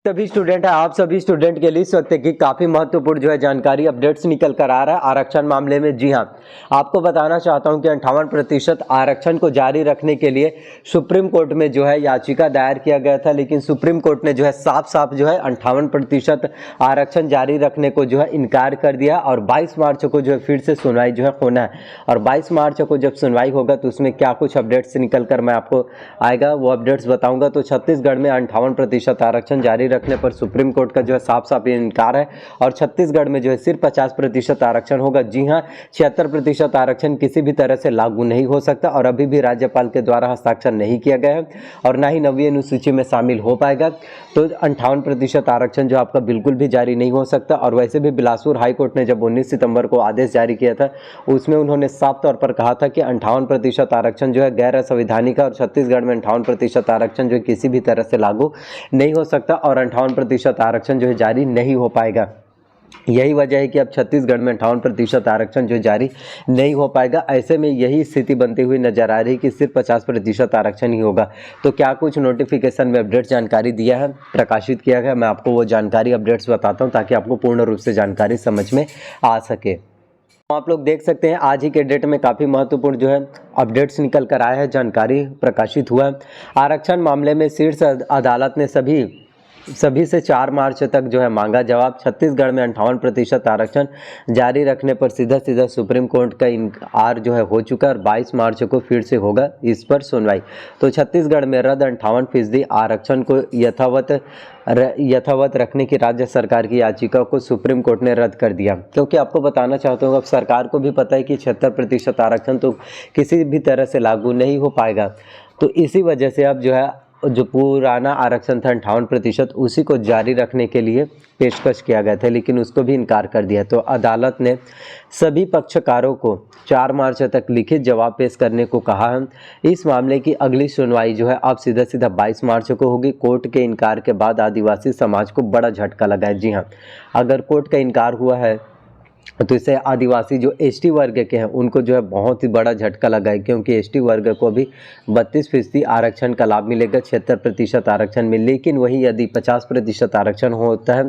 सभी स्टूडेंट है, आप सभी स्टूडेंट के लिए इस वक्त की काफ़ी महत्वपूर्ण जो है जानकारी अपडेट्स निकल कर आ रहा है आरक्षण मामले में। जी हाँ, आपको बताना चाहता हूं कि 58% आरक्षण को जारी रखने के लिए सुप्रीम कोर्ट में जो है याचिका दायर किया गया था, लेकिन सुप्रीम कोर्ट ने जो है साफ साफ जो है 58% आरक्षण जारी रखने को जो है इनकार कर दिया और 22 मार्च को जो है फिर से सुनवाई जो है होना है। और 22 मार्च को जब सुनवाई होगा तो उसमें क्या कुछ अपडेट्स निकल कर मैं आपको आएगा वो अपडेट्स बताऊंगा। तो छत्तीसगढ़ में 58% आरक्षण जारी रखने पर सुप्रीम कोर्ट का जो है साफ साफ इनकार है और छत्तीसगढ़ में जो है सिर्फ 50% आरक्षण होगा। जी हाँ, 76% आरक्षण किसी भी तरह से लागू नहीं हो सकता और अभी भी राज्यपाल के द्वारा हस्ताक्षर नहीं किया गया है और ना ही 9वीं अनुसूची में शामिल हो पाएगा। तो 58% आरक्षण जो आपका बिल्कुल भी जारी नहीं हो सकता। और वैसे भी बिलासपुर हाईकोर्ट ने जब 19 सितंबर को आदेश जारी किया था उसमें उन्होंने साफ तौर पर कहा था कि 58% आरक्षण जो है गैर असंवैधानिक है और छत्तीसगढ़ में 58% आरक्षण जो है किसी भी तरह से लागू नहीं हो सकता और 58% आरक्षण जो है जारी नहीं हो पाएगा। यही वजह है कि अब छत्तीसगढ़ में 58% आरक्षण जो जारी नहीं हो पाएगा। ऐसे में यही स्थिति बनती हुई नजर आ रही है कि सिर्फ 50% आरक्षण ही होगा। तो क्या कुछ नोटिफिकेशन में अपडेट जानकारी दिया है, प्रकाशित किया गया, मैं आपको वो जानकारी अपडेट्स बताता हूँ ताकि आपको पूर्ण रूप से जानकारी समझ में आ सके। आप लोग देख सकते हैं आज ही के डेट में काफ़ी महत्वपूर्ण जो है अपडेट्स निकल कर आया है, जानकारी प्रकाशित हुआ है। आरक्षण मामले में शीर्ष अदालत ने सभी से 4 मार्च तक जो है मांगा जवाब। छत्तीसगढ़ में 58% आरक्षण जारी रखने पर सीधा सुप्रीम कोर्ट का इनकार जो है हो चुका है और 22 मार्च को फिर से होगा इस पर सुनवाई। तो छत्तीसगढ़ में रद्द 58% आरक्षण को यथावत रखने की राज्य सरकार की याचिका को सुप्रीम कोर्ट ने रद्द कर दिया, क्योंकि आपको बताना चाहता हूँ अब सरकार को भी पता है कि 76% आरक्षण तो किसी भी तरह से लागू नहीं हो पाएगा। तो इसी वजह से अब जो है जो पुराना आरक्षण था 58% उसी को जारी रखने के लिए पेशकश किया गया था, लेकिन उसको भी इनकार कर दिया। तो अदालत ने सभी पक्षकारों को 4 मार्च तक लिखित जवाब पेश करने को कहा है। इस मामले की अगली सुनवाई जो है अब सीधा 22 मार्च को होगी। कोर्ट के इनकार के बाद आदिवासी समाज को बड़ा झटका लगा है। जी हाँ, अगर कोर्ट का इनकार हुआ है तो इससे आदिवासी जो एसटी वर्ग के हैं उनको जो है बहुत ही बड़ा झटका लगा है, क्योंकि एसटी वर्ग को भी 32% आरक्षण का लाभ मिलेगा 76% आरक्षण में। लेकिन वही यदि 50% आरक्षण होता है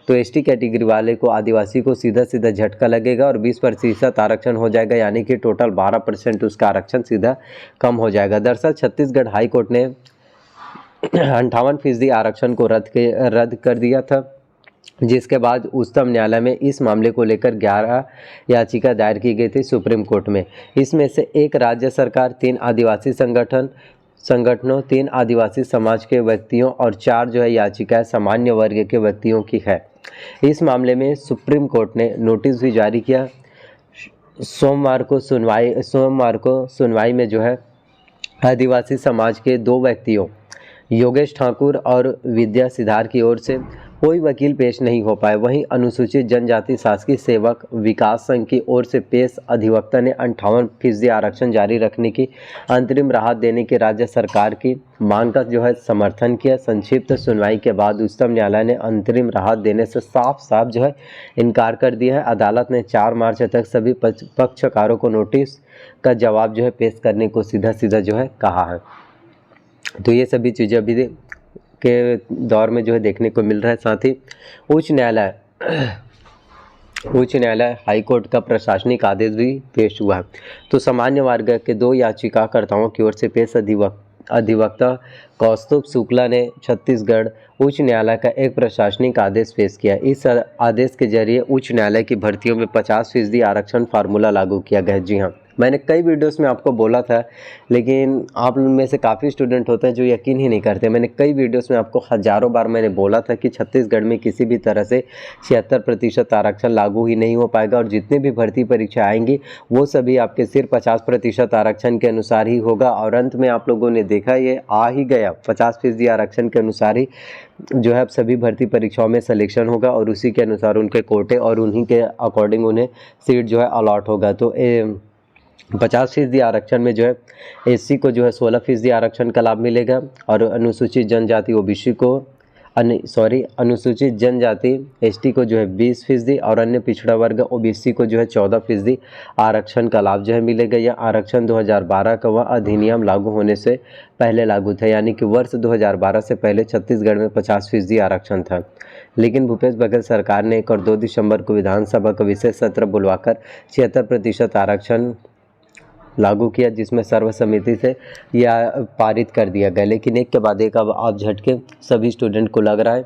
तो एसटी कैटेगरी वाले को, आदिवासी को सीधा झटका लगेगा और 20% आरक्षण हो जाएगा, यानी कि टोटल 12% उसका आरक्षण सीधा कम हो जाएगा। दरअसल छत्तीसगढ़ हाईकोर्ट ने 58% आरक्षण को रद्द कर दिया था, जिसके बाद उच्चतम न्यायालय में इस मामले को लेकर 11 याचिका दायर की गई थी सुप्रीम कोर्ट में। इसमें से एक राज्य सरकार, 3 आदिवासी संगठनों, 3 आदिवासी समाज के व्यक्तियों और 4 जो है याचिकाएं सामान्य वर्ग के व्यक्तियों की है। इस मामले में सुप्रीम कोर्ट ने नोटिस भी जारी किया। सोमवार को सुनवाई में जो है आदिवासी समाज के 2 व्यक्तियों योगेश ठाकुर और विद्या सिद्धार की ओर से कोई वकील पेश नहीं हो पाए। वहीं अनुसूचित जनजाति शासकीय सेवक विकास संघ की ओर से पेश अधिवक्ता ने 58% आरक्षण जारी रखने की अंतरिम राहत देने की राज्य सरकार की मांग का जो है समर्थन किया। संक्षिप्त सुनवाई के बाद उच्चतम न्यायालय ने अंतरिम राहत देने से साफ जो है इनकार कर दिया है। अदालत ने 4 मार्च तक सभी पक्षकारों को नोटिस का जवाब जो है पेश करने को सीधा जो है कहा है। तो ये सभी चीज़ें अभी के दौर में जो है देखने को मिल रहा है। साथ ही उच्च न्यायालय हाई कोर्ट का प्रशासनिक आदेश भी पेश हुआ है। तो सामान्य वर्ग के 2 याचिकाकर्ताओं की ओर से पेश अधिवक्ता कौस्तुभ शुक्ला ने छत्तीसगढ़ उच्च न्यायालय का एक प्रशासनिक आदेश पेश किया। इस आदेश के जरिए उच्च न्यायालय की भर्तियों में 50% आरक्षण फार्मूला लागू किया गया है। जी हाँ, मैंने कई वीडियोस में आपको बोला था, लेकिन आप में से काफ़ी स्टूडेंट होते हैं जो यकीन ही नहीं करते। मैंने कई वीडियोस में आपको हज़ारों बार मैंने बोला था कि छत्तीसगढ़ में किसी भी तरह से 76% आरक्षण लागू ही नहीं हो पाएगा और जितनी भी भर्ती परीक्षा आएंगी वो सभी आपके सिर्फ 50% आरक्षण के अनुसार ही होगा। और अंत में आप लोगों ने देखा ये आ ही गया, 50% आरक्षण के अनुसार ही जो है सभी भर्ती परीक्षाओं में सिलेक्शन होगा और उसी के अनुसार उनके कोटे और उन्हीं के अकॉर्डिंग उन्हें सीट जो है अलॉट होगा। तो 50% आरक्षण में जो है एससी को जो है 16% आरक्षण का लाभ मिलेगा और अनुसूचित जनजाति ओबीसी को अनुसूचित जनजाति एसटी को जो है 20% और अन्य पिछड़ा वर्ग ओबीसी को जो है 14% आरक्षण का लाभ जो है मिलेगा। यह आरक्षण 2012 का वह अधिनियम लागू होने से पहले लागू था, यानी कि वर्ष 2012 से पहले छत्तीसगढ़ में 50% आरक्षण था। लेकिन भूपेश बघेल सरकार ने 1 और 2 दिसंबर को विधानसभा का विशेष सत्र बुलवाकर 76% आरक्षण लागू किया, जिसमें सर्वसम्मति से यह पारित कर दिया गया। लेकिन एक के बाद एक अब आप झटके सभी स्टूडेंट को लग रहा है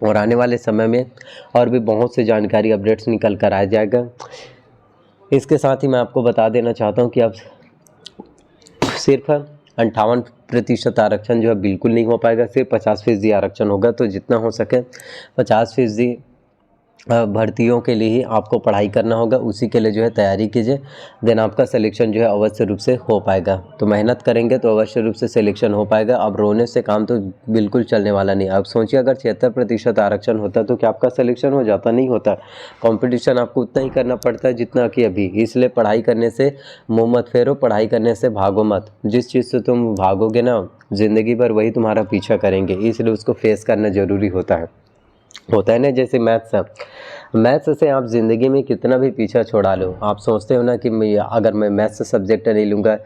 और आने वाले समय में और भी बहुत सी जानकारी अपडेट्स निकल कर आ जाएगा। इसके साथ ही मैं आपको बता देना चाहता हूं कि अब सिर्फ 58% आरक्षण जो है बिल्कुल नहीं हो पाएगा, सिर्फ 50% आरक्षण होगा। तो जितना हो सके 50% भर्तियों के लिए ही आपको पढ़ाई करना होगा, उसी के लिए जो है तैयारी कीजिए, देन आपका सिलेक्शन जो है अवश्य रूप से हो पाएगा। तो मेहनत करेंगे तो अवश्य रूप से सिलेक्शन हो पाएगा। अब रोने से काम तो बिल्कुल चलने वाला नहीं। अब सोचिए अगर 76% आरक्षण होता तो क्या आपका सिलेक्शन हो जाता? नहीं होता। कंपटीशन आपको उतना ही करना पड़ता है जितना कि अभी। इसलिए पढ़ाई करने से मुँह मत फेरो, पढ़ाई करने से भागो मत। जिस चीज़ से तुम भागोगे ना ज़िंदगी भर वही तुम्हारा पीछा करेंगे, इसलिए उसको फेस करना ज़रूरी होता है ना। जैसे मैथ्स से आप ज़िंदगी में कितना भी पीछा छोड़ा लो। आप सोचते हो ना कि अगर मैं मैथ्स सब्जेक्ट नहीं लूँगा,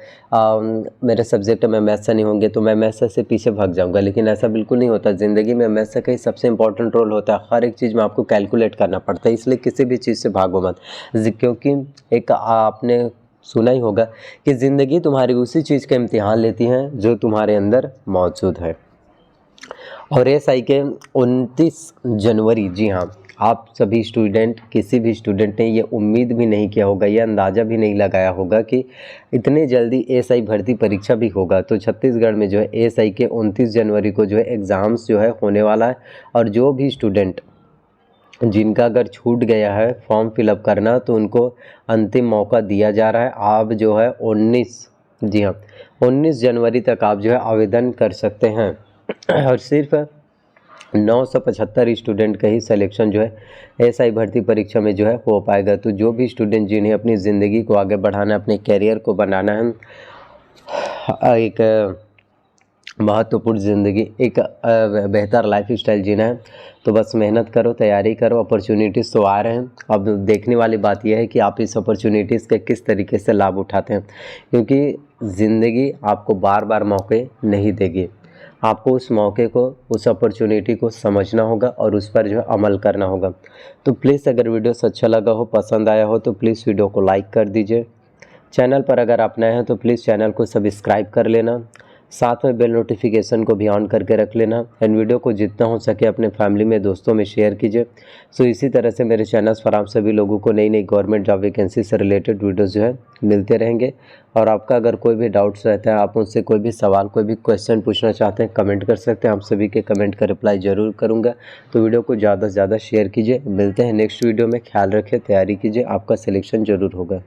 मेरे सब्जेक्ट में मैथ्स नहीं होंगे तो मैं मैथ्स से पीछे भाग जाऊँगा, लेकिन ऐसा बिल्कुल नहीं होता। ज़िंदगी में मैथ्स का ही सबसे इंपॉर्टेंट रोल होता है। हर एक चीज़ में आपको कैलकुलेट करना पड़ता है, इसलिए किसी भी चीज़ से भागो मत। क्योंकि एक आपने सुना ही होगा कि ज़िंदगी तुम्हारी उसी चीज़ का इम्तिहान लेती है जो तुम्हारे अंदर मौजूद है। और एसआई के 29 जनवरी, जी हाँ, आप सभी स्टूडेंट, किसी भी स्टूडेंट ने ये उम्मीद भी नहीं किया होगा, ये अंदाज़ा भी नहीं लगाया होगा कि इतने जल्दी एसआई भर्ती परीक्षा भी होगा। तो छत्तीसगढ़ में जो है एसआई के 29 जनवरी को जो है एग्ज़ाम्स जो है होने वाला है। और जो भी स्टूडेंट जिनका अगर छूट गया है फॉर्म फिलअप करना, तो उनको अंतिम मौका दिया जा रहा है। आप जो है 19 जनवरी तक आप जो है आवेदन कर सकते हैं और सिर्फ 975 स्टूडेंट का ही सिलेक्शन जो है एसआई भर्ती परीक्षा में जो है हो पाएगा। तो जो भी स्टूडेंट जिन्हें अपनी ज़िंदगी को आगे बढ़ाना है, अपने कैरियर को बनाना है, एक महत्वपूर्ण ज़िंदगी, एक बेहतर लाइफ स्टाइल जीना है, तो बस मेहनत करो, तैयारी करो। अपॉर्चुनिटीज़ तो आ रहे हैं। अब देखने वाली बात यह है कि आप इस अपॉर्चुनिटीज़ के किस तरीके से लाभ उठाते हैं, क्योंकि ज़िंदगी आपको बार बार मौके नहीं देगी। आपको उस मौके को, उस अपॉर्चुनिटी को समझना होगा और उस पर जो है अमल करना होगा। तो प्लीज़ अगर वीडियो अच्छा लगा हो, पसंद आया हो, तो प्लीज़ वीडियो को लाइक कर दीजिए। चैनल पर अगर आप नए हैं तो प्लीज़ चैनल को सब्सक्राइब कर लेना, साथ में बेल नोटिफिकेशन को भी ऑन करके रख लेना। एंड वीडियो को जितना हो सके अपने फैमिली में, दोस्तों में शेयर कीजिए। सो इसी तरह से मेरे चैनल्स पर आप सभी लोगों को नई गवर्नमेंट जॉब वैकेंसी से रिलेटेड वीडियोस जो है मिलते रहेंगे। और आपका अगर कोई भी डाउट्स रहता है, आप मुझसे कोई भी सवाल, कोई भी क्वेश्चन पूछना चाहते हैं, कमेंट कर सकते हैं। आप सभी के कमेंट का रिप्लाई ज़रूर करूँगा। तो वीडियो को ज़्यादा से ज़्यादा शेयर कीजिए। मिलते हैं नेक्स्ट वीडियो में। ख्याल रखें, तैयारी कीजिए, आपका सिलेक्शन ज़रूर होगा।